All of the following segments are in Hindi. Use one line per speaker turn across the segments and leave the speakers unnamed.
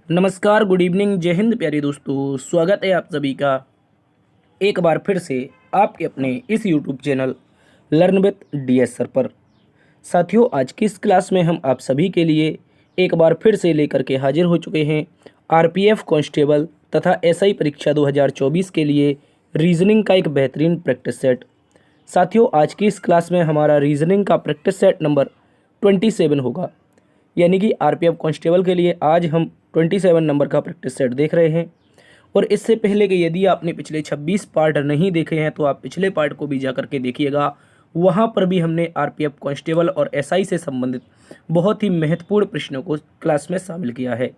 नमस्कार, गुड इवनिंग, जय हिंद प्यारे दोस्तों। स्वागत है आप सभी का एक बार फिर से आपके अपने इस YouTube channel learn with DS sir पर। साथियों, आज की इस क्लास में हम आप सभी के लिए एक बार फिर से लेकर के हाजिर हो चुके हैं आरपीएफ कांस्टेबल तथा एसआई परीक्षा 2024 के लिए रीजनिंग का एक बेहतरीन प्रैक्टिस सेट। साथियों, आज की इस क्लास में हमारा रीजनिंग का प्रैक्टिस सेट नंबर 27 होगा, यानी कि आरपीएफ कांस्टेबल के लिए आज हम 27 नंबर का प्रैक्टिस सेट देख रहे हैं। और इससे पहले कि यदि आपने पिछले 26 पार्ट नहीं देखे हैं तो आप पिछले पार्ट को भी जा करके देखिएगा। वहाँ पर भी हमने आरपीएफ कांस्टेबल और एसआई से संबंधित बहुत ही महत्वपूर्ण प्रश्नों को क्लास में शामिल किया है।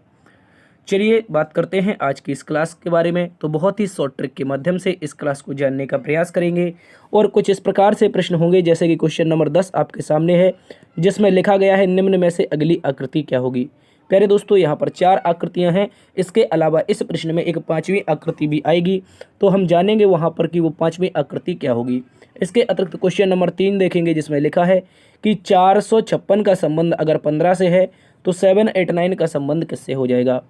चलिए बात करते हैं आज की इस क्लास के बारे में। तो बहुत ही शॉर्ट ट्रिक के माध्यम से इस क्लास को जानने का प्रयास करेंगे और कुछ इस प्रकार से प्रश्न होंगे, जैसे कि क्वेश्चन नंबर 10 आपके सामने है, जिसमें लिखा गया है निम्न में से अगली आकृति क्या होगी। प्यारे दोस्तों, यहाँ पर 4 आकृतियाँ हैं। इसके अलावा इस प्रश्न में एक 5वीं आकृति भी आएगी, तो हम जानेंगे वहाँ पर कि वो 5वीं आकृति क्या होगी। इसके अतिरिक्त क्वेश्चन नंबर 3 देखेंगे, जिसमें लिखा है कि 456 का संबंध अगर 15 से है तो 789 का संबंध किससे हो जाएगा।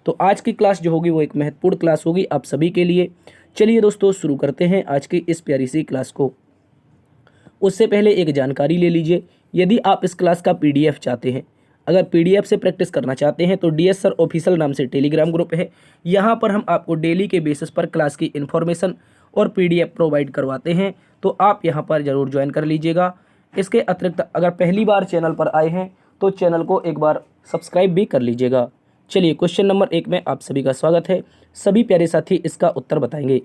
तो आज की क्लास जो होगी वो एक महत्वपूर्ण क्लास होगी आप सभी के लिए। चलिए दोस्तों, शुरू करते हैं आज की इस प्यारी सी क्लास को। उससे पहले एक जानकारी ले लीजिए। यदि आप इस क्लास का पीडीएफ चाहते हैं, अगर पीडीएफ से प्रैक्टिस करना चाहते हैं, तो डीएस सर ऑफिशियल नाम से टेलीग्राम ग्रुप है। यहाँ पर हम आपको डेली के बेसिस पर क्लास की इन्फॉर्मेशन और पीडीएफ प्रोवाइड करवाते हैं, तो आप यहाँ पर ज़रूर ज्वाइन कर लीजिएगा। इसके अतिरिक्त अगर पहली बार चैनल पर आए हैं तो चैनल को एक बार सब्सक्राइब भी कर लीजिएगा। चलिए, क्वेश्चन नंबर 1 में आप सभी का स्वागत है। सभी प्यारे साथी इसका उत्तर बताएंगे।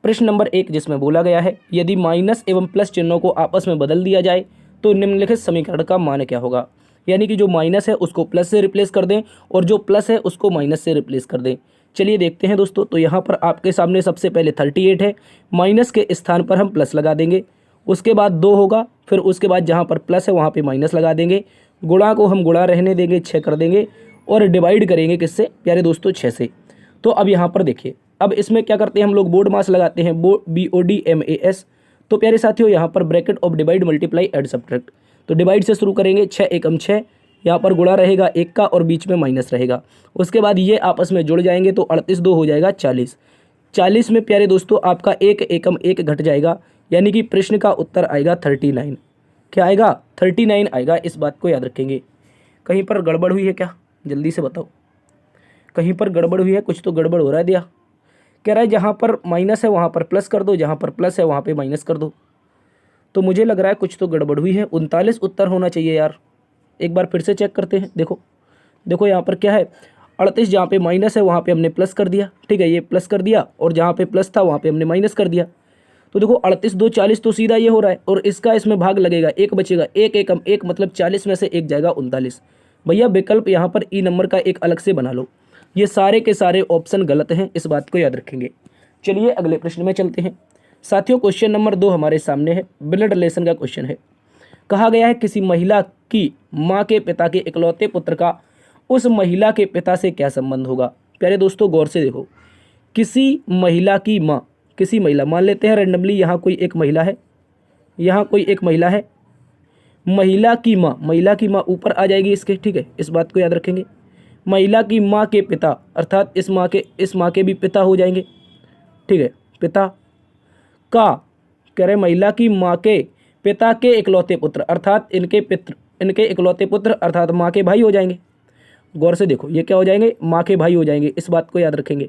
प्रश्न नंबर 1, जिसमें बोला गया है यदि माइनस एवं प्लस चिन्हों को आपस में बदल दिया जाए तो निम्नलिखित समीकरण का मान क्या होगा। यानी कि जो माइनस है उसको प्लस से रिप्लेस कर दें और जो प्लस है उसको माइनस से रिप्लेस कर दें। चलिए देखते हैं दोस्तों। तो यहाँ पर आपके सामने सबसे पहले 38 है, माइनस के स्थान पर हम प्लस लगा देंगे। उसके बाद 2 होगा, फिर उसके बाद जहाँ पर प्लस है वहाँ पर माइनस लगा देंगे। गुणा को हम गुणा रहने देंगे, 6 कर देंगे और डिवाइड करेंगे किससे प्यारे दोस्तों, 6 से। तो अब यहाँ पर देखिए, अब इसमें क्या करते हैं हम लोग, बोर्ड मास लगाते हैं, BODMAS। तो प्यारे साथियों, यहाँ पर bracket of divide multiply add subtract. तो डिवाइड से शुरू करेंगे, 6 एकम 6, यहाँ पर गुणा रहेगा 1 का और बीच में माइनस रहेगा। उसके बाद ये आपस में जुड़ जाएंगे तो 38 2 हो जाएगा 40। 40 में प्यारे दोस्तों आपका 1 एकम 1 घट जाएगा, यानी कि प्रश्न का उत्तर आएगा 39। क्या आएगा? 39 आएगा। इस बात को याद रखेंगे। कहीं पर गड़बड़ हुई है क्या? जल्दी से बताओ, कहीं पर गड़बड़ हुई है? कुछ तो गड़बड़ हो रहा है। दिया कह रहा है जहाँ पर माइनस है वहाँ पर प्लस कर दो, जहाँ पर प्लस है वहाँ पे माइनस कर दो। तो मुझे लग रहा है कुछ तो गड़बड़ हुई है। 39 उत्तर होना चाहिए यार। एक बार फिर से चेक करते हैं। देखो देखो, यहाँ पर क्या है, 38 जहाँ पे माइनस है वहाँ पे हमने प्लस कर दिया। ठीक है, ये प्लस कर दिया और जहाँ पे प्लस था वहाँ पे हमने माइनस कर दिया। तो देखो 38 2 40, तो सीधा ये हो रहा है और इसका इसमें भाग लगेगा, 1 बचेगा, 1 एकम 1 मतलब 40 में से 1 जाएगा 39। भैया विकल्प यहाँ पर ई नंबर का एक अलग से बना लो। ये सारे के सारे ऑप्शन गलत हैं, इस बात को याद रखेंगे। चलिए अगले प्रश्न में चलते हैं। साथियों, क्वेश्चन नंबर 2 हमारे सामने है, ब्लड रिलेशन का क्वेश्चन है। कहा गया है किसी महिला की माँ के पिता के इकलौते पुत्र का उस महिला के पिता से क्या संबंध होगा। प्यारे दोस्तों गौर से देखो, किसी महिला की माँ, किसी महिला, मान लेते हैं रैंडमली यहाँ कोई एक महिला है, यहाँ कोई एक महिला है, महिला की माँ, महिला की माँ ऊपर आ जाएगी इसके। ठीक है, इस बात को याद रखेंगे। महिला की माँ के पिता अर्थात इस माँ के भी पिता हो जाएंगे। ठीक है, पिता का, कह रहे महिला की माँ के पिता के इकलौते पुत्र अर्थात इनके इकलौते पुत्र अर्थात माँ के भाई हो जाएंगे। गौर से देखो, ये क्या हो जाएंगे, माँ के भाई हो जाएंगे। इस बात को याद रखेंगे।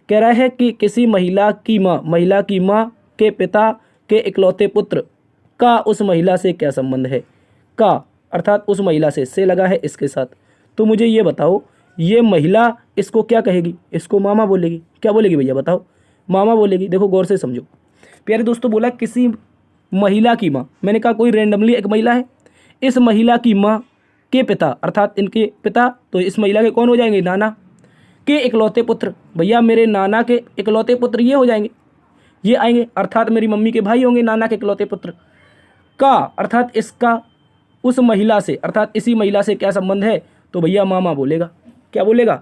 कह रहा है कि किसी महिला की माँ के पिता के इकलौते पुत्र का उस महिला से क्या संबंध है। का अर्थात उस महिला से लगा है इसके साथ। तो मुझे ये बताओ, ये महिला इसको क्या कहेगी, इसको मामा बोलेगी। क्या बोलेगी भैया बताओ? मामा बोलेगी। देखो गौर से समझो प्यारे दोस्तों, बोला किसी महिला की माँ, मैंने कहा कोई रेंडमली एक महिला है, इस महिला की माँ के पिता अर्थात इनके पिता, तो इस महिला के कौन हो जाएंगे, नाना के इकलौते पुत्र। भैया मेरे नाना के इकलौते पुत्र ये हो जाएंगे, ये आएंगे, अर्थात मेरी मम्मी के भाई होंगे नाना के इकलौते पुत्र। का अर्थात इसका उस महिला से अर्थात इसी महिला से क्या संबंध है, तो भैया मामा बोलेगा। क्या बोलेगा?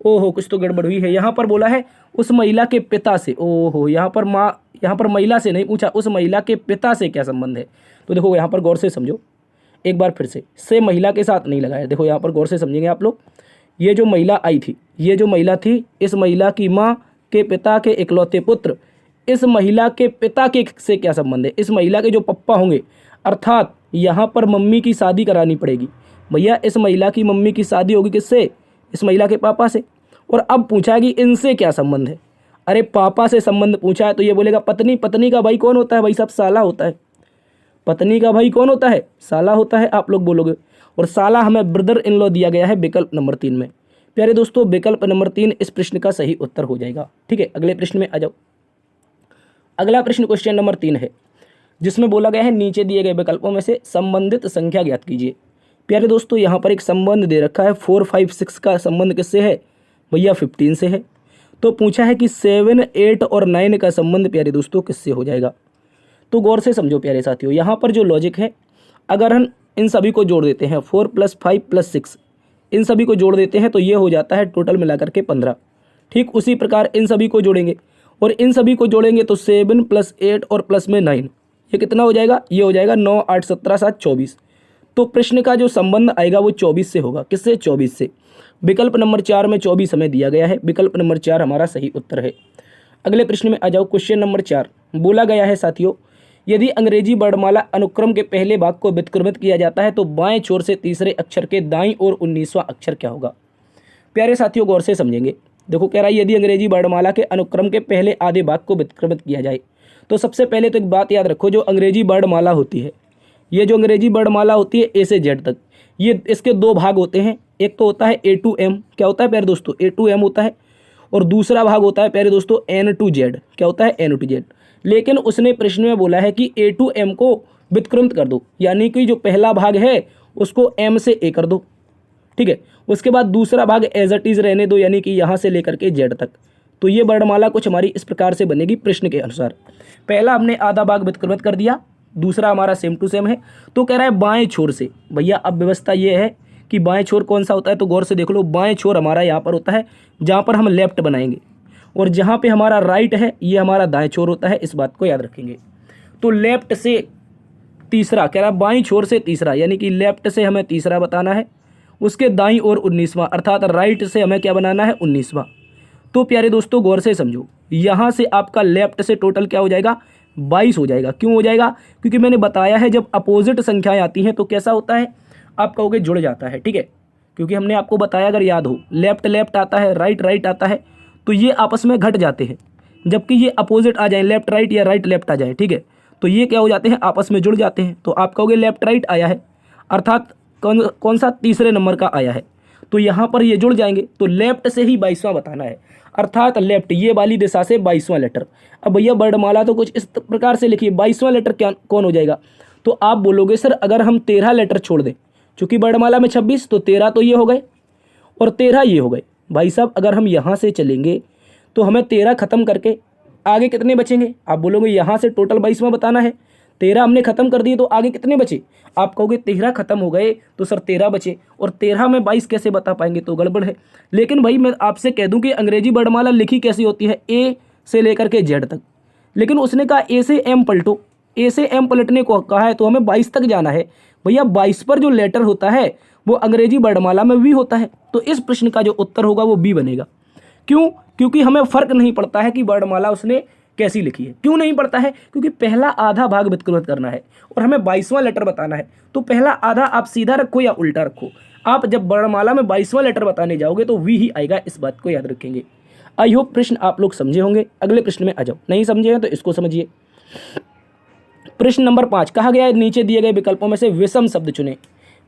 ओहो, कुछ तो गड़बड़ हुई है। यहाँ पर बोला है उस महिला के पिता से। ओहो, यहाँ पर महिला से नहीं पूछा, उस महिला के पिता से क्या संबंध है। तो देखो यहाँ पर गौर से समझो, एक बार फिर से महिला के साथ नहीं लगाया। देखो यहाँ पर गौर से समझेंगे आप लोग, ये जो महिला आई थी, ये जो महिला थी, इस महिला की माँ के पिता के इकलौते पुत्र, इस महिला के पिता के से क्या संबंध है? इस महिला के जो पप्पा होंगे, अर्थात यहाँ पर मम्मी की शादी करानी पड़ेगी। भैया इस महिला की मम्मी की शादी होगी किससे? इस महिला के पापा से। और अब पूछा है कि इनसे क्या संबंध है? अरे पापा से संबंध पूछा है तो ये बोलेगा पत्नी। पत्नी का भाई कौन होता है भाई साहब? साला होता है। पत्नी का भाई कौन होता है? साला होता है, आप लोग बोलोगे। और साला हमें ब्रदर इन लॉ दिया गया है विकल्प नंबर 3 में। प्यारे दोस्तों विकल्प नंबर 3 इस प्रश्न का सही उत्तर हो जाएगा। ठीक है, अगले प्रश्न में आ जाओ। अगला प्रश्न क्वेश्चन नंबर 3 है, जिसमें बोला गया है नीचे दिए गए विकल्पों में से संबंधित संख्या ज्ञात कीजिए। प्यारे दोस्तों यहाँ पर एक संबंध दे रखा है 4, 5, 6 का संबंध किससे है? भैया 15 से है। तो पूछा है कि 7, 8 और 9 का संबंध प्यारे दोस्तों किससे हो जाएगा? तो गौर से समझो प्यारे साथियों, यहाँ पर जो लॉजिक है, अगर हम इन सभी को जोड़ देते हैं 4 + 5 + 6, इन सभी को जोड़ देते हैं तो ये हो जाता है टोटल मिलाकर के 15। ठीक उसी प्रकार इन सभी को जोड़ेंगे और इन सभी को जोड़ेंगे तो 7 + 8 और प्लस में 9, ये कितना हो जाएगा? ये हो जाएगा 9, 8, 17, 7, 24। तो प्रश्न का जो संबंध आएगा वो 24 से होगा। किससे? 24 से। विकल्प नंबर 4 में 24 हमें दिया गया है। विकल्प नंबर 4 हमारा सही उत्तर है। अगले प्रश्न में आ जाओ। क्वेश्चन नंबर 4 बोला गया है साथियों, यदि अंग्रेजी वर्णमाला अनुक्रम के पहले भाग को व्युत्क्रमित किया जाता है तो बाएं छोर से तीसरे अक्षर के दाईं ओर 19वां अक्षर क्या होगा? प्यारे साथियों गौर से समझेंगे। देखो कह रहा है यदि अंग्रेजी वर्णमाला के अनुक्रम के पहले आधे भाग को व्युत्क्रमित किया जाए तो सबसे पहले तो एक बात याद रखो, जो अंग्रेजी वर्णमाला होती है, ये जो अंग्रेजी वर्णमाला होती है ए से जेड तक, ये इसके दो भाग होते हैं। एक तो होता है ए टू एम, क्या होता है प्यारे दोस्तों? ए टू एम होता है। और दूसरा भाग होता है प्यारे दोस्तों एन टू जेड, क्या होता है? N to Z. लेकिन उसने प्रश्न में बोला है कि ए टू एम को व्युत्क्रमित कर दो, यानी कि जो पहला भाग है उसको एम से ए कर दो। ठीक है, उसके बाद दूसरा भाग एज इट इज रहने दो, यानी कि यहाँ से लेकर के जेड तक। तो ये वर्णमाला कुछ हमारी इस प्रकार से बनेगी प्रश्न के अनुसार। पहला हमने आधा भाग व्युत्क्रमित कर दिया, दूसरा हमारा सेम टू सेम है। तो कह रहा है बाएं छोर से। भैया अब व्यवस्था ये है कि बाएं छोर कौन सा होता है, तो गौर से देख लो। बाएं छोर हमारा यहाँ पर होता है जहाँ पर हम लेफ्ट बनाएंगे, और जहाँ पे हमारा राइट है ये हमारा दाएं छोर होता है। इस बात को याद रखेंगे। तो लेफ्ट से तीसरा, कह रहा है बाईं छोर से तीसरा, यानी कि लेफ्ट से हमें तीसरा बताना है, उसके दाईं ओर 19वां, अर्थात राइट से हमें क्या बनाना है? 19वां। तो प्यारे दोस्तों गौर से समझो, यहाँ से आपका लेफ्ट से टोटल क्या हो जाएगा? 22 हो जाएगा। क्यों हो जाएगा? क्योंकि मैंने बताया है जब अपोजिट संख्याएं आती हैं तो कैसा होता है, आप कहोगे जुड़ जाता है। ठीक है, क्योंकि हमने आपको बताया, अगर याद हो, लेफ्ट लेफ्ट आता है, राइट राइट आता है, तो ये आपस में घट जाते हैं। जबकि ये अपोजिट आ जाए, लेफ्ट राइट या राइट लेफ्ट आ जाए, ठीक है, तो ये क्या हो जाते हैं? आपस में जुड़ जाते हैं। तो आप कहोगे लेफ्ट राइट आया है, अर्थात कौन सा? तीसरे नंबर का आया है, तो यहाँ पर ये जुड़ जाएंगे। तो लेफ्ट से ही 22वां बताना है, अर्थात लेफ्ट ये वाली दिशा से 22वां लेटर। अब भैया वर्णमाला तो कुछ इस प्रकार से लिखिए, 22वां लेटर क्या कौन हो जाएगा? तो आप बोलोगे सर अगर हम 13 लेटर छोड़ दें, चूंकि वर्णमाला में 26, तो 13 तो ये हो गए और 13 ये हो गए। भाई साहब अगर हम यहाँ से चलेंगे तो हमें 13 खत्म करके आगे कितने बचेंगे? आप बोलोगे यहाँ से टोटल 22वां बताना है, 13 हमने खत्म कर दिए तो आगे कितने बचे? आप कहोगे 13 खत्म हो गए तो सर 13 बचे, और 13 में 22 कैसे बता पाएंगे? तो गड़बड़ है। लेकिन भाई मैं आपसे कह दूं कि अंग्रेजी वर्णमाला लिखी कैसी होती है? ए से लेकर के जेड तक। लेकिन उसने कहा ए से एम पलटो, ए से एम पलटने को कहा है तो हमें 22 तक जाना है। भैया 22 पर जो लेटर होता है वो अंग्रेजी वर्णमाला में वी होता है। तो इस प्रश्न का जो उत्तर होगा वो बी बनेगा। क्यों? क्योंकि हमें फर्क नहीं पड़ता है कि वर्णमाला उसने कैसी लिखी है। क्यों नहीं पड़ता है? क्योंकि पहला आधा भाग व्युत्क्रमित करना है और हमें 22वां लेटर बताना है। तो पहला आधा आप सीधा रखो या उल्टा रखो, आप जब वर्णमाला में 22वां लेटर बताने जाओगे तो वी ही आएगा। इस बात को याद रखेंगे। आई होप प्रश्न आप लोग समझे होंगे। अगले प्रश्न में आ जाओ। नहीं समझे हैं तो इसको समझिए। प्रश्न नंबर 5 कहा गया है नीचे दिए गए विकल्पों में से विषम शब्द चुने।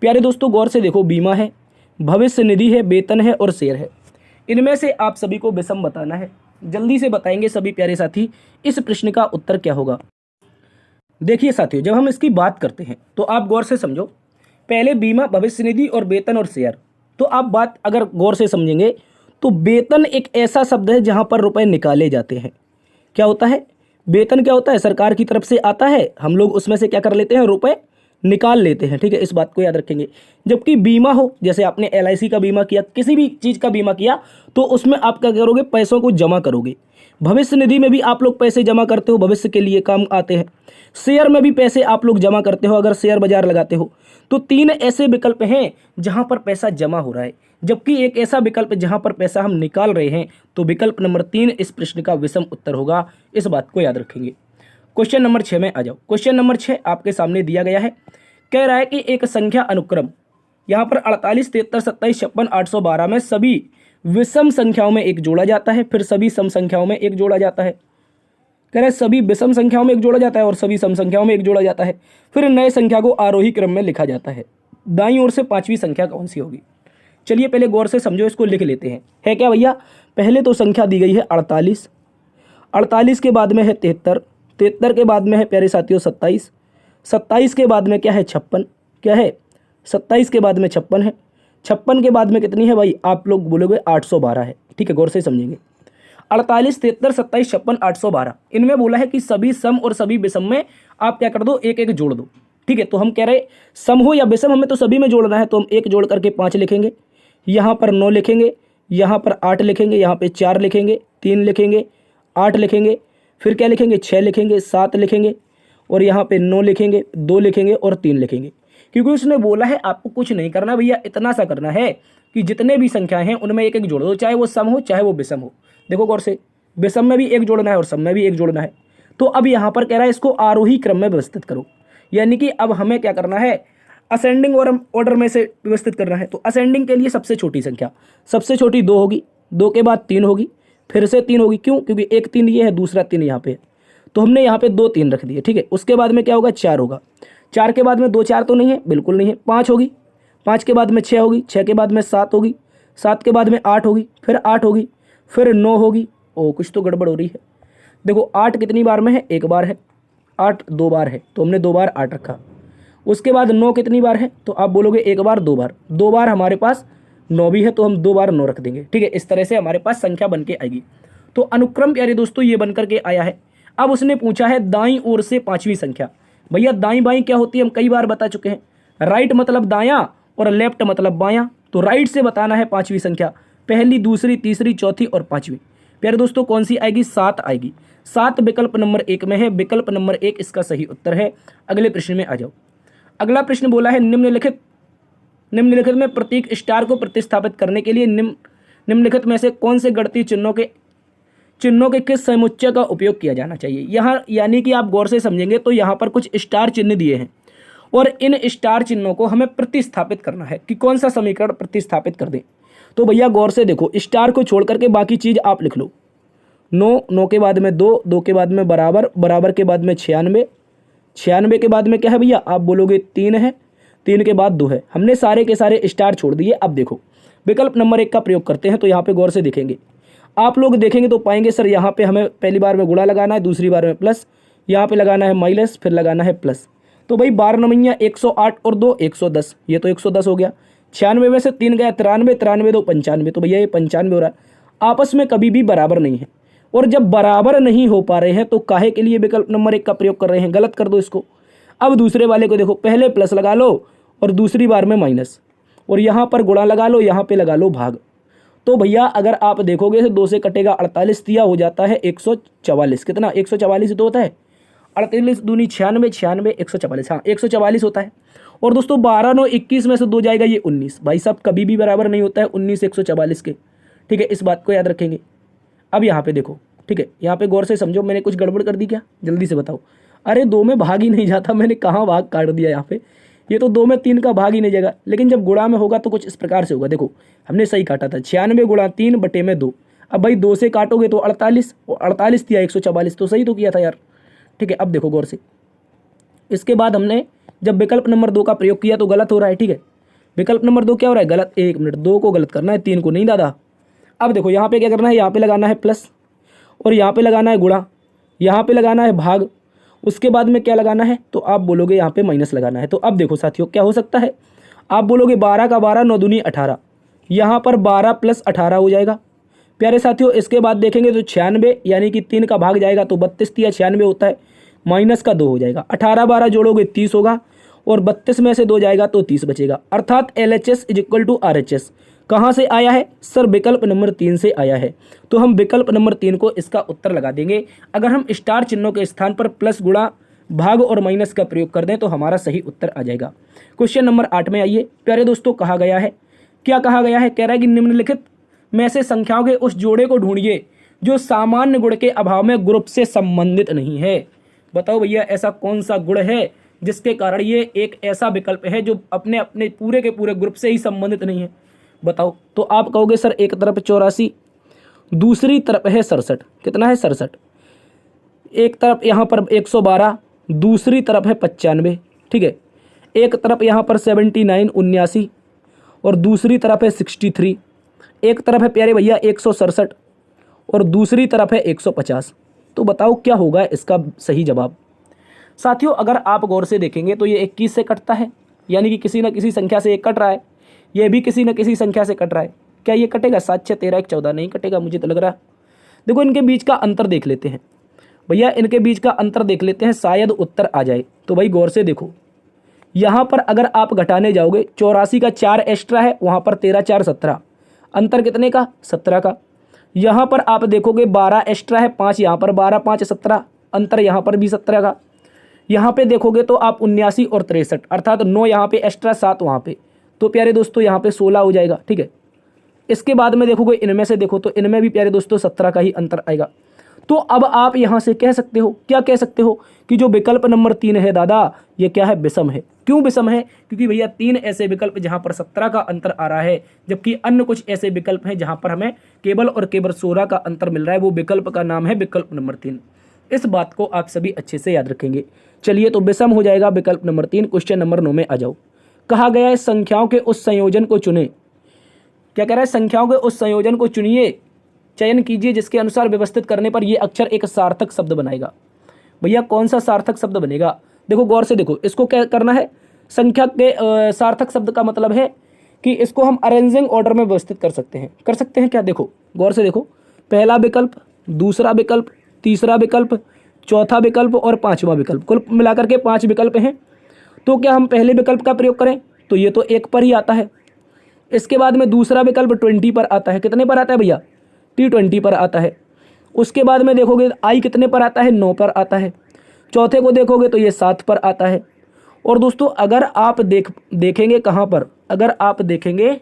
प्यारे दोस्तों गौर से देखो, बीमा है, भविष्य निधि है, वेतन है और शेयर है। इनमें से आप सभी को विषम बताना है। जल्दी से बताएंगे सभी प्यारे साथी इस प्रश्न का उत्तर क्या होगा। देखिए साथियों, जब हम इसकी बात करते हैं तो आप गौर से समझो। पहले बीमा, भविष्य निधि और वेतन और शेयर। तो आप बात अगर गौर से समझेंगे तो वेतन एक ऐसा शब्द है जहां पर रुपए निकाले जाते हैं। क्या होता है? वेतन क्या होता है? सरकार की तरफ से आता है, हम लोग उसमें से क्या कर लेते हैं? रुपए निकाल लेते हैं, ठीक है, इस बात को याद रखेंगे। जबकि बीमा हो, जैसे आपने LIC का बीमा किया, किसी भी चीज़ का बीमा किया, तो उसमें आप क्या करोगे, पैसों को जमा करोगे। भविष्य निधि में भी आप लोग पैसे जमा करते हो, भविष्य के लिए काम आते हैं। शेयर में भी पैसे आप लोग जमा करते हो, अगर शेयर बाजार लगाते हो। तो 3 ऐसे विकल्प हैं जहां पर पैसा जमा हो रहा है, जबकि एक ऐसा विकल्प जहां पर पैसा हम निकाल रहे हैं। तो विकल्प नंबर 3 इस प्रश्न का विषम उत्तर होगा, इस बात को याद रखेंगे। क्वेश्चन नंबर 6 में आ जाओ। क्वेश्चन नंबर 6 आपके सामने दिया गया है, कह रहा है कि एक संख्या अनुक्रम यहाँ पर 48, 73, 27, 56, 812 में सभी विषम संख्याओं में एक जोड़ा जाता है, फिर सभी सम संख्याओं में एक जोड़ा जाता है। कह रहे सभी विषम संख्याओं में एक जोड़ा जाता है और सभी सम संख्याओं में एक जोड़ा जाता है, फिर नए संख्या को आरोही क्रम में लिखा जाता है। दाईं ओर से 5वीं संख्या कौन सी होगी? चलिए पहले गौर से समझो, इसको लिख लेते हैं। है क्या भैया? पहले तो संख्या दी गई है 48, 48 के बाद में है 73, 73 के बाद में है प्यारे साथियों 27, 27 के बाद में क्या है 56, क्या है 27 के बाद में 56 है, 56 के बाद में कितनी है भाई? आप लोग बोलोगे 812 है, ठीक है, गौर से समझेंगे। 48, 73, 27, 56, 812 इनमें बोला है कि सभी सम और सभी विषम में आप क्या कर दो, एक एक जोड़ दो, ठीक है। तो हम कह रहे सम हो या विषम, हमें तो सभी में जोड़ना है, तो हम एक जोड़ करके 5 लिखेंगे, यहाँ पर 9 लिखेंगे, यहाँ पर 8 लिखेंगे, यहाँ पे 4 लिखेंगे, 3 लिखेंगे, 8 लिखेंगे, फिर क्या लिखेंगे 6 लिखेंगे, 7 लिखेंगे, और यहाँ पे 9 लिखेंगे, 2 लिखेंगे और 3 लिखेंगे। क्योंकि उसने बोला है आपको कुछ नहीं करना भैया, इतना सा करना है कि जितने भी संख्याएं हैं उनमें एक एक जोड़ दो, चाहे वो सम हो चाहे वो विषम हो। देखो गौर से, विषम में भी एक जोड़ना है और सम में भी एक जोड़ना है। तो अब यहाँ पर कह रहा है इसको आरोही क्रम में व्यवस्थित करो, यानी कि अब हमें क्या करना है, असेंडिंग और ऑर्डर में से व्यवस्थित करना है। तो असेंडिंग के लिए सबसे छोटी संख्या, सबसे छोटी 2 होगी, 2 के बाद 3 होगी, फिर से 3 होगी। क्यों? क्योंकि एक 3 ये है, दूसरा 3 यहाँ पे है, तो हमने यहाँ पे 2 3 रख दिए, ठीक है। उसके बाद में क्या होगा, 4 होगा, 4 के बाद में 2 4 तो नहीं है, बिल्कुल नहीं है, 5 होगी, 5 के बाद में 6 होगी, 6 के बाद में 7 होगी, 7 के बाद में 8 होगी, फिर 8 होगी, फिर 9 होगी। ओ कुछ तो गड़बड़ हो रही है। देखो 8 कितनी बार में है, एक बार है, 8 2 बार है, तो हमने 2 बार 8 रखा। उसके बाद 9 कितनी बार है, तो आप बोलोगे एक बार 2 बार, 2 बार हमारे पास 9 भी है, तो हम 2 बार 9 रख देंगे, ठीक है। इस तरह से हमारे पास संख्या बन के आएगी। तो अनुक्रम प्यारे दोस्तों ये बन करके आया है। अब उसने पूछा है दाईं ओर से 5वीं संख्या। भैया दाईं बाईं क्या होती है हम कई बार बता चुके हैं, राइट मतलब दायां और लेफ्ट मतलब बायां। तो राइट से बताना है 5वीं संख्या, पहली, दूसरी, तीसरी, चौथी और 5वीं। प्यारे दोस्तों कौन सी आएगी? 7 आएगी। 7 विकल्प नंबर 1 में है, विकल्प नंबर 1 इसका सही उत्तर है। अगले प्रश्न में आ जाओ। अगला प्रश्न बोला है निम्नलिखित में प्रतीक स्टार को प्रतिस्थापित करने के लिए निम्नलिखित में से कौन से गणितीय चिन्हों के किस समुच्चय का उपयोग किया जाना चाहिए। यहाँ यानी कि आप गौर से समझेंगे तो यहाँ पर कुछ स्टार चिन्ह दिए हैं और इन स्टार चिन्हों को हमें प्रतिस्थापित करना है कि कौन सा समीकरण प्रतिस्थापित कर दें। तो भैया गौर से देखो, स्टार को छोड़ करके बाकी चीज आप लिख लो। 9, 9 के बाद में 2, 2 के बाद में बराबर, बराबर के बाद में 96, 96 के बाद में क्या है भैया? आप बोलोगे 3 है, 3 के बाद 2 है। हमने सारे के सारे स्टार छोड़ दिए। अब देखो विकल्प नंबर 1 का प्रयोग करते हैं। तो यहाँ पे गौर से देखेंगे, आप लोग देखेंगे तो पाएंगे सर यहाँ पे हमें पहली बार में गुणा लगाना है, दूसरी बार में प्लस, यहाँ पे लगाना है माइनस, फिर लगाना है प्लस। तो भाई 12 9 108 और 2 110, ये तो 110 हो गया। 96 में से 3 गया 93, 93 2 95, तो भैया ये 95 हो रहा है। आपस में कभी भी बराबर नहीं है, और जब बराबर नहीं हो पा रहे हैं तो काहे के लिए विकल्प नंबर 1 का प्रयोग कर रहे हैं? गलत कर दो इसको। अब दूसरे वाले को देखो, पहले प्लस लगा लो और दूसरी बार में माइनस, और यहाँ पर गुणा लगा लो, यहाँ पे लगा लो भाग। तो भैया अगर आप देखोगे तो 2 से कटेगा 48 दिया, हो जाता है 144। कितना? 144 तो होता है। 48 दूनी 96, 96 144, हाँ 144 होता है। और दोस्तों 12 9 21 में से 2 जाएगा ये 19। भाई साहब कभी भी बराबर नहीं होता है 19 144 के, ठीक है, इस बात को याद रखेंगे। अब यहाँ पे देखो, ठीक है, यहाँ पे गौर से समझो, मैंने कुछ गड़बड़ कर दी क्या? जल्दी से बताओ। अरे 2 में भाग ही नहीं जाता, मैंने कहाँ भाग काट दिया यहाँ पे। ये तो 2 में 3 का भाग ही नहीं जाएगा, लेकिन जब गुणा में होगा तो कुछ इस प्रकार से होगा। देखो हमने सही काटा था, 96 गुणा 3 बटे में 2। अब भाई 2 से काटोगे तो 48, और 48 दिया 144, तो सही तो किया था यार, ठीक है। अब देखो गौर से, इसके बाद हमने जब विकल्प नंबर 2 का प्रयोग किया तो गलत हो रहा है, ठीक है। विकल्प नंबर 2 क्या हो रहा है? गलत। 1 मिनट, 2 को गलत करना है, 3 को नहीं दादा। अब देखो यहाँ पे क्या करना है, यहाँ पे लगाना है प्लस, और यहाँ पे लगाना है गुणा, यहाँ पे लगाना है भाग, उसके बाद में क्या लगाना है? तो आप बोलोगे यहाँ पे माइनस लगाना है। तो अब देखो साथियों क्या हो सकता है, आप बोलोगे 12 का 12 9 दूनी 18, यहाँ पर 12 प्लस 18 हो जाएगा प्यारे साथियों। इसके बाद देखेंगे तो 96 यानी कि 3 का भाग जाएगा तो 32 या 96 होता है, माइनस का 2 हो जाएगा। 18 12 जोड़ोगे 30 होगा, और 32 में से 2 जाएगा तो 30 बचेगा, अर्थात LHS is equal to RHS कहाँ से आया है सर? विकल्प नंबर 3 से आया है। तो हम विकल्प नंबर 3 को इसका उत्तर लगा देंगे। अगर हम स्टार चिन्हों के स्थान पर प्लस, गुणा, भाग और माइनस का प्रयोग कर दें तो हमारा सही उत्तर आ जाएगा। क्वेश्चन नंबर 8 में आइए प्यारे दोस्तों, कहा गया है, क्या कहा गया है? कह रहा है कि निम्नलिखित में से संख्याओं के उस जोड़े को ढूंढिए जो सामान्य गुण के अभाव में ग्रुप से संबंधित नहीं है। बताओ भैया ऐसा कौन सा गुण है जिसके कारण ये एक ऐसा विकल्प है जो अपने अपने पूरे के पूरे ग्रुप से ही संबंधित नहीं है? बताओ। तो आप कहोगे सर एक तरफ 84, दूसरी तरफ है 67। कितना है? 67। एक तरफ यहाँ पर 112, दूसरी तरफ है 95। ठीक है, एक तरफ यहाँ पर 79 79 और दूसरी तरफ है 63। एक तरफ है प्यारे भैया 167 और दूसरी तरफ है 150। तो बताओ क्या होगा इसका सही जवाब? साथियों अगर आप गौर से देखेंगे तो ये 21 से कटता है, यानी कि किसी न किसी संख्या से एक कट रहा है, ये भी किसी न किसी संख्या से कट रहा है। क्या ये कटेगा? 7 6 13 1 14 नहीं कटेगा, मुझे तो लग रहा है। देखो इनके बीच का अंतर देख लेते हैं भैया, इनके बीच का अंतर देख लेते हैं, शायद उत्तर आ जाए। तो भाई गौर से देखो, यहाँ पर अगर आप घटाने जाओगे 84 का 4 एक्स्ट्रा है, वहाँ पर 13 4 17, अंतर कितने का? 17 का। यहाँ पर आप देखोगे 12 एक्स्ट्रा है, 5 यहाँ पर, 12 5 17, अंतर यहाँ पर भी 17 का। यहाँ पे देखोगे तो आप 79 और 63, अर्थात 9 यहाँ पे एक्स्ट्रा, 7 वहाँ पे, तो प्यारे दोस्तों यहाँ पे 16 हो जाएगा। ठीक है, इसके बाद में देखोगे इनमें से देखो तो इनमें भी प्यारे दोस्तों 17 का ही अंतर आएगा। तो अब आप यहाँ से कह सकते हो, क्या कह सकते हो कि जो विकल्प नंबर 3 है दादा, ये क्या है? विषम है। क्यों विषम है? क्योंकि भैया 3 ऐसे विकल्प जहाँ पर 17 का अंतर आ रहा है, जबकि अन्य कुछ ऐसे विकल्प हैं जहाँ पर हमें केवल और केवल 16 का अंतर मिल रहा है। वो विकल्प का नाम है विकल्प नंबर 3। इस बात को आप सभी अच्छे से याद रखेंगे। चलिए, तो विषम हो जाएगा विकल्प नंबर 3। क्वेश्चन नंबर 9 में आ जाओ। कहा गया है संख्याओं के उस संयोजन को चुने। क्या कह रहा है? संख्याओं के उस संयोजन को चुनिए, चयन कीजिए जिसके अनुसार व्यवस्थित करने पर यह अक्षर एक सार्थक शब्द बनाएगा। भैया कौन सा सार्थक शब्द बनेगा? देखो गौर से देखो, इसको क्या करना है? संख्या के सार्थक शब्द का मतलब है कि इसको हम अरेंजिंग ऑर्डर में व्यवस्थित कर सकते हैं। कर सकते हैं क्या? देखो गौर से देखो, पहला विकल्प, दूसरा विकल्प, तीसरा विकल्प, चौथा विकल्प और पांचवा विकल्प, कुल मिलाकर के 5 विकल्प हैं। तो क्या हम पहले विकल्प का प्रयोग करें तो ये तो 1 पर ही आता है। इसके बाद में दूसरा विकल्प 20 पर आता है। कितने पर आता है भैया? T20 पर आता है। उसके बाद में देखोगे I कितने पर आता है? 9 पर आता है। चौथे को देखोगे तो ये 7 पर आता है। और दोस्तों अगर आप देखेंगे कहाँ पर, अगर आप देखेंगे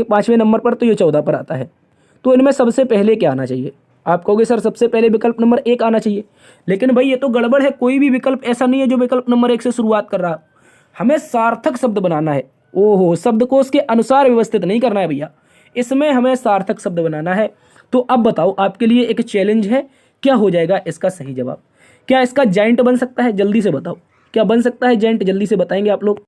5वें नंबर पर तो ये 14 पर आता है। तो इनमें सबसे पहले क्या आना चाहिए? आप कहोगे सर सबसे पहले विकल्प नंबर 1 आना चाहिए, लेकिन भाई ये तो गड़बड़ है। कोई भी विकल्प ऐसा नहीं है जो विकल्प नंबर 1 से शुरुआत कर रहा है। हमें सार्थक शब्द बनाना है। ओहो, शब्दकोश के अनुसार व्यवस्थित नहीं करना है भैया, इसमें हमें सार्थक शब्द बनाना है। तो अब बताओ, आपके लिए एक चैलेंज है, क्या हो जाएगा इसका सही जवाब? क्या इसका जाइंट बन सकता है? जल्दी से बताओ, क्या बन सकता है जाइंट? जल्दी से बताएंगे आप लोग।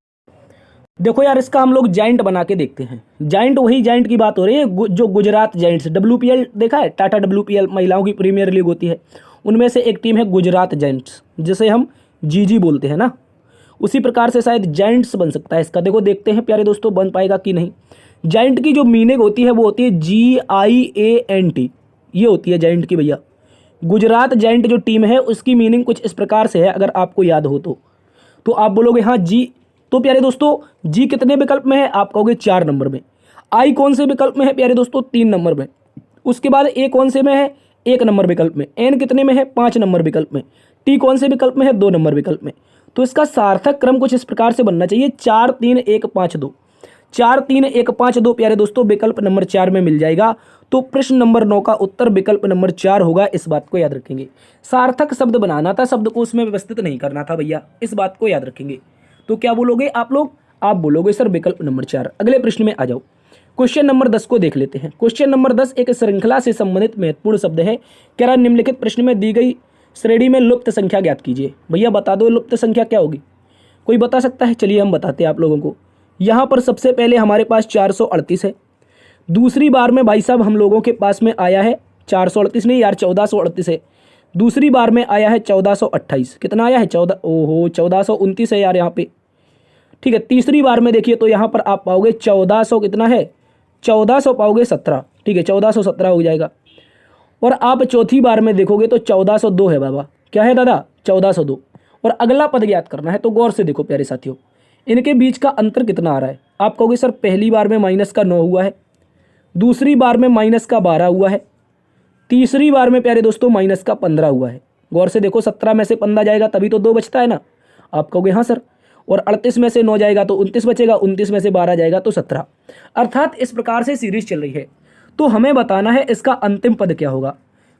देखो यार, इसका हम लोग जाइंट बना के देखते हैं। जाइंट, वही जाइंट की बात हो रही है जो गुजरात जाइंट्स, WPL देखा है? टाटा WPL महिलाओं की प्रीमियर लीग होती है, उनमें से एक टीम है गुजरात जाइंट्स, जिसे हम GG बोलते हैं ना। उसी प्रकार से शायद जाइंट्स बन सकता है इसका। देखो देखते हैं प्यारे दोस्तों बन पाएगा कि नहीं। जाइंट की जो मीनिंग होती है वो होती है GIANT, ये होती है जाइंट की भैया। गुजरात जाइंट जो टीम है उसकी मीनिंग कुछ इस प्रकार से है, अगर आपको याद हो तो आप बोलोगे हाँ जी। तो प्यारे दोस्तों जी कितने विकल्प में है? आप कहोगे 4 नंबर में। आई कौन से विकल्प में है प्यारे दोस्तों? 3 नंबर में। उसके बाद ए कौन से में है? 1 नंबर विकल्प में। एन कितने में है? 5 नंबर विकल्प में। टी कौन से विकल्प में है? 2 नंबर विकल्प में। तो इसका सार्थक क्रम कुछ इस प्रकार से बनना चाहिए 4 3 1 5 2। 4 3 1 5 2 प्यारे दोस्तों विकल्प नंबर 4 में मिल जाएगा। तो प्रश्न नंबर 9 का उत्तर विकल्प नंबर 4 होगा। इस बात को याद रखेंगे। सार्थक शब्द बनाना था, शब्द को उसमें व्यवस्थित नहीं करना था भैया, इस बात को याद रखेंगे। तो क्या बोलोगे आप लोग? आप बोलोगे सर विकल्प नंबर 4। अगले प्रश्न में आ जाओ। क्वेश्चन नंबर 10 को देख लेते हैं। क्वेश्चन नंबर 10 एक श्रृंखला से संबंधित महत्वपूर्ण शब्द है। कह रहा निम्नलिखित प्रश्न में दी गई श्रेणी में लुप्त संख्या ज्ञात कीजिए। भैया बता दो लुप्त संख्या क्या होगी? कोई बता सकता है? चलिए हम बताते हैं आप लोगों को। यहाँ पर सबसे पहले हमारे पास 438 है। दूसरी बार में भाई साहब हम लोगों के पास में आया है 438 नहीं यार, 1438 है। दूसरी बार में आया है 1428। कितना आया है? 1429 है यार यहाँ पे। ठीक है, तीसरी बार में देखिए तो यहाँ पर आप पाओगे 1400, कितना है? 1400 पाओगे 17। ठीक है, 1417 हो जाएगा। और आप चौथी बार में देखोगे तो 1402 है बाबा। क्या है दादा? 1402। और अगला पद ज्ञात करना है। तो गौर से देखो प्यारे साथियों, इनके बीच का अंतर कितना आ रहा है। आप कहोगे सर पहली बार में माइनस का 9 हुआ है, दूसरी बार में माइनस का 12 हुआ है, तीसरी बार में प्यारे दोस्तों माइनस का 15 हुआ है। गौर से देखो 17 में से 15 जाएगा तभी तो 2 बचता है ना। आप कहोगे हाँ सर, और 38 में से 9 जाएगा तो 29 बचेगा, 29 में से 12 जाएगा तो 17। अर्थात इस प्रकार से सीरीज चल रही है। तो हमें बताना है इसका अंतिम पद क्या होगा।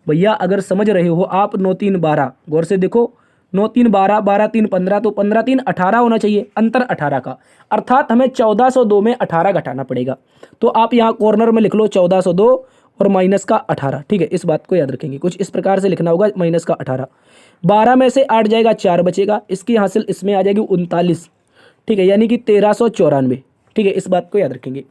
भैया अगर समझ रहे हो आप 9 3 12, गौर से देखो 9 3 12, 12 3 15, तो 15 3 18 होना चाहिए, अंतर 18 का। अर्थात हमें 1402 में 18 घटाना पड़ेगा। तो आप यहाँ कॉर्नर में लिख लो 1402 और माइनस का 18। ठीक है, इस बात को याद रखेंगे, कुछ इस प्रकार से लिखना होगा, माइनस का 18। 12 में से 8 जाएगा, 4 बचेगा, इसकी हासिल इसमें आ जाएगी 39। ठीक है, यानी कि 1394। ठीक है, इस बात को याद रखेंगे।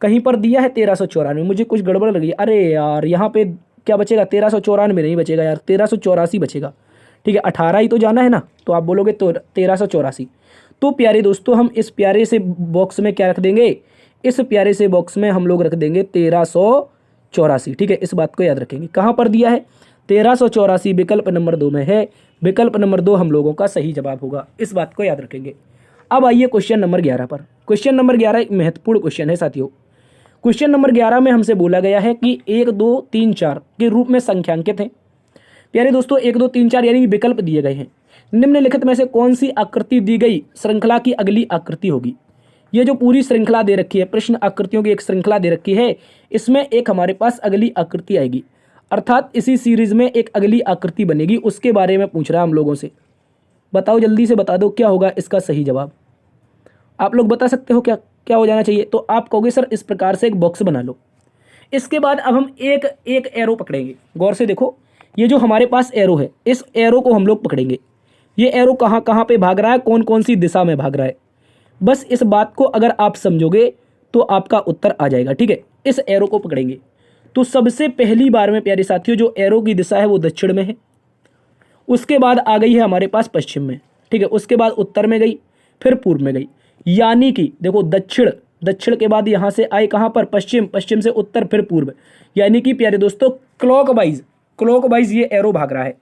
कहीं पर दिया है 1394, मुझे कुछ गड़बड़ लगी। अरे यार यहाँ पे क्या बचेगा, 1394 नहीं बचेगा यार, 1384 बचेगा। ठीक है, 18 ही तो जाना है ना, तो आप बोलोगे तो 1384। तो प्यारे दोस्तों हम इस प्यारे से बॉक्स में क्या रख देंगे, इस प्यारे से बॉक्स में हम लोग रख देंगे 1384। ठीक है, इस बात को याद रखेंगे। कहाँ पर दिया है 1384, विकल्प नंबर 2 में है। विकल्प नंबर 2 हम लोगों का सही जवाब होगा, इस बात को याद रखेंगे। अब आइए क्वेश्चन नंबर 11 पर। क्वेश्चन नंबर 11 एक महत्वपूर्ण क्वेश्चन है साथियों। क्वेश्चन नंबर 11 में हमसे बोला गया है कि 1 2 3 4 के रूप में संख्यांकित हैं। प्यारे दोस्तों 1 2 3 4 यानी विकल्प दिए गए हैं। निम्नलिखित में से कौन सी आकृति दी गई श्रृंखला की अगली आकृति होगी। ये जो पूरी श्रृंखला दे रखी है, प्रश्न आकृतियों की एक श्रृंखला दे रखी है, इसमें एक हमारे पास अगली आकृति आएगी। अर्थात इसी सीरीज में एक अगली आकृति बनेगी, उसके बारे में पूछ रहा हम लोगों से। बताओ जल्दी से बता दो क्या होगा इसका सही जवाब। आप लोग बता सकते हो क्या क्या हो जाना चाहिए। तो आप कहोगे सर इस प्रकार से एक बॉक्स बना लो। इसके बाद अब हम एक एक एरो पकड़ेंगे। गौर से देखो, ये जो हमारे पास एरो है, इस एरो को हम लोग पकड़ेंगे। ये एरो कहाँ कहाँ पे भाग रहा है, कौन कौन सी दिशा में भाग रहा है, बस इस बात को अगर आप समझोगे तो आपका उत्तर आ जाएगा। ठीक है, इस एरो को पकड़ेंगे तो सबसे पहली बार में प्यारे साथियों जो एरो की दिशा है वो दक्षिण में है, उसके बाद आ गई है हमारे पास पश्चिम में। ठीक है, उसके बाद उत्तर में गई, फिर पूर्व में गई। यानी कि देखो दक्षिण, दक्षिण के बाद यहाँ से आए कहाँ पर, पश्चिम, पश्चिम से उत्तर, फिर पूर्व। यानी कि प्यारे दोस्तों क्लॉकवाइज ये एरो भाग रहा है।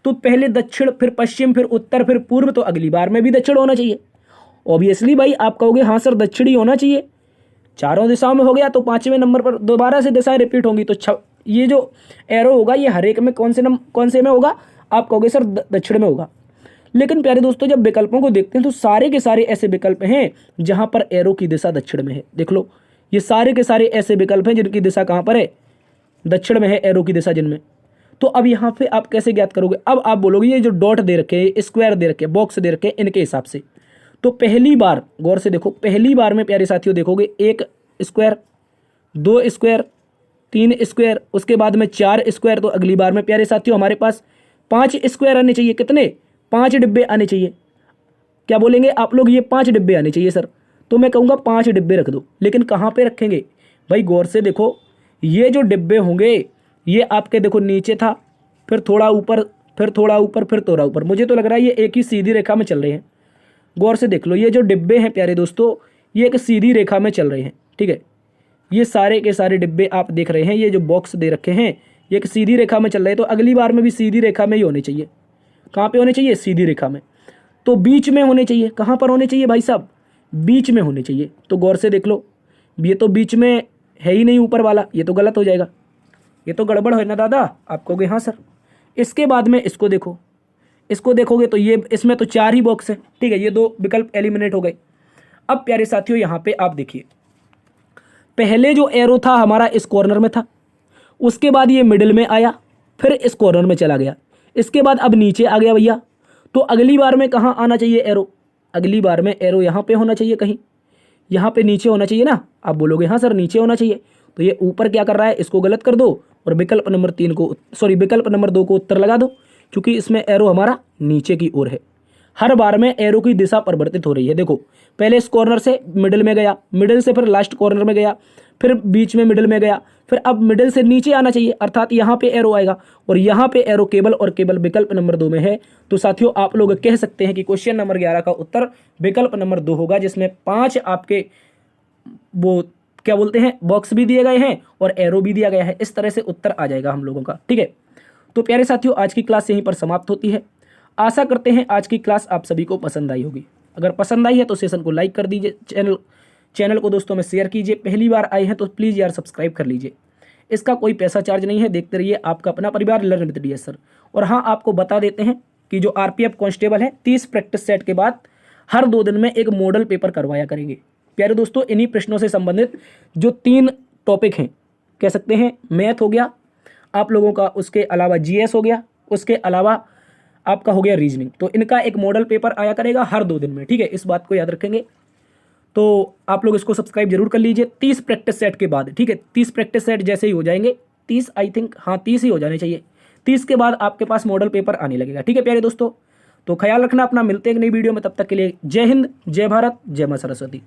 तो पहले दक्षिण, फिर पश्चिम, फिर उत्तर, फिर पूर्व, तो अगली बार में भी दक्षिण होना चाहिए। ऑब्वियसली भाई आप कहोगे हाँ सर दक्षिण ही होना चाहिए, चारों दिशाओं में हो गया तो 5वें नंबर पर दोबारा से दिशाएं रिपीट होंगी। तो ये जो एरो होगा ये हर एक में कौन से में होगा, आप कहोगे सर दक्षिण में होगा। लेकिन प्यारे दोस्तों जब विकल्पों को देखते हैं तो सारे के सारे ऐसे विकल्प हैं जहां पर एरो की दिशा दक्षिण में है। देख लो, ये सारे के सारे ऐसे विकल्प हैं जिनकी दिशा कहां पर है, दक्षिण में है एरो की दिशा जिनमें। तो अब यहाँ पे आप कैसे ज्ञात करोगे। अब आप बोलोगे ये जो डॉट दे रखे, स्क्वायर दे रखे, बॉक्स दे रखे, इनके हिसाब से। तो पहली बार गौर से देखो, पहली बार में प्यारे साथियों देखोगे 1 स्क्वायर, 2 स्क्वायर, 3 स्क्वायर, उसके बाद में 4 स्क्वायर। तो अगली बार में प्यारे साथियों हमारे पास 5 स्क्वायर आने चाहिए। कितने, 5 डिब्बे आने चाहिए। क्या बोलेंगे आप लोग, ये 5 डिब्बे आने चाहिए सर। तो मैं कहूँगा 5 डिब्बे रख दो। लेकिन कहाँ पे रखेंगे भाई, गौर से देखो, ये जो डिब्बे होंगे ये आपके देखो नीचे था, फिर थोड़ा ऊपर, फिर थोड़ा ऊपर, फिर थोड़ा ऊपर। मुझे तो लग रहा है ये एक ही सीधी रेखा में चल रहे हैं। गौर से देख लो, ये जो डिब्बे हैं प्यारे दोस्तों ये एक सीधी रेखा में चल रहे हैं। ठीक है, ये सारे के सारे डिब्बे आप देख रहे हैं, ये जो बॉक्स दे रखे हैं ये एक सीधी रेखा में चल रहे हैं। तो अगली बार में भी सीधी रेखा में ही होने चाहिए। कहाँ पे होने चाहिए, सीधी रेखा में। तो बीच में होने चाहिए। कहाँ पर होने चाहिए भाई साहब, बीच में होने चाहिए। तो गौर से देख लो, ये तो बीच में है ही नहीं ऊपर वाला, ये तो गलत हो जाएगा, ये तो गड़बड़ है ना दादा। आप कहोगे हाँ सर। इसके बाद में इसको देखो, इसको देखोगे तो ये इसमें तो 4 ही बॉक्स है। ठीक है, ये 2 विकल्प एलिमिनेट हो गए। अब प्यारे साथियों यहाँ पे आप देखिए, पहले जो एरो था हमारा इस कॉर्नर में था, उसके बाद ये मिडिल में आया, फिर इस कॉर्नर में चला गया, इसके बाद अब नीचे आ गया भैया। तो अगली बार में कहाँ आना चाहिए एरो, अगली बार में एरो यहाँ पे होना चाहिए, कहीं यहाँ पे नीचे होना चाहिए ना। आप बोलोगे हाँ सर नीचे होना चाहिए। तो ये ऊपर क्या कर रहा है, इसको गलत कर दो और विकल्प नंबर 2 को उत्तर लगा दो, क्योंकि इसमें एरो हमारा नीचे की ओर है। हर बार में एरो की दिशा परिवर्तित हो रही है। देखो पहले इस कॉर्नर से मिडिल में गया, मिडिल से फिर लास्ट कॉर्नर में गया, फिर बीच में मिडिल में गया, फिर अब मिडिल से नीचे आना चाहिए, अर्थात यहाँ पे एरो आएगा और यहाँ पे एरो केवल और केवल विकल्प नंबर 2 में है। तो साथियों आप लोग कह सकते हैं कि क्वेश्चन नंबर 11 का उत्तर विकल्प नंबर 2 होगा, जिसमें 5 आपके वो क्या बोलते हैं बॉक्स भी दिए गए हैं और एरो भी दिया गया है। इस तरह से उत्तर आ जाएगा हम लोगों का। ठीक है, तो प्यारे साथियों आज की क्लास यहीं पर समाप्त होती है। आशा करते हैं आज की क्लास आप सभी को पसंद आई होगी। अगर पसंद आई है तो सेशन को लाइक कर दीजिए, चैनल को दोस्तों में शेयर कीजिए। पहली बार आए हैं तो प्लीज़ यार सब्सक्राइब कर लीजिए। इसका कोई पैसा चार्ज नहीं है। देखते रहिए आपका अपना परिवार लर्न विद डीएस सर। और हाँ, आपको बता देते हैं कि जो आरपीएफ कांस्टेबल है 30 प्रैक्टिस सेट के बाद हर 2 दिन में एक मॉडल पेपर करवाया करेंगे। प्यारे दोस्तों, इन्हीं प्रश्नों से संबंधित जो 3 टॉपिक हैं, कह सकते हैं मैथ हो गया आप लोगों का, उसके अलावा जीएस हो गया, उसके अलावा आपका हो गया रीजनिंग, तो इनका एक मॉडल पेपर आया करेगा हर 2 दिन में। ठीक है, इस बात को याद रखेंगे। तो आप लोग इसको सब्सक्राइब जरूर कर लीजिए 30 प्रैक्टिस सेट के बाद। ठीक है, 30 प्रैक्टिस सेट जैसे ही हो जाएंगे, 30 आई थिंक, हाँ 30 ही हो जाने चाहिए, 30 के बाद आपके पास मॉडल पेपर आने लगेगा। ठीक है प्यारे दोस्तों, तो ख्याल रखना अपना। मिलते हैं एक नई वीडियो में, तब तक के लिए जय हिंद, जय भारत, जय मां सरस्वती।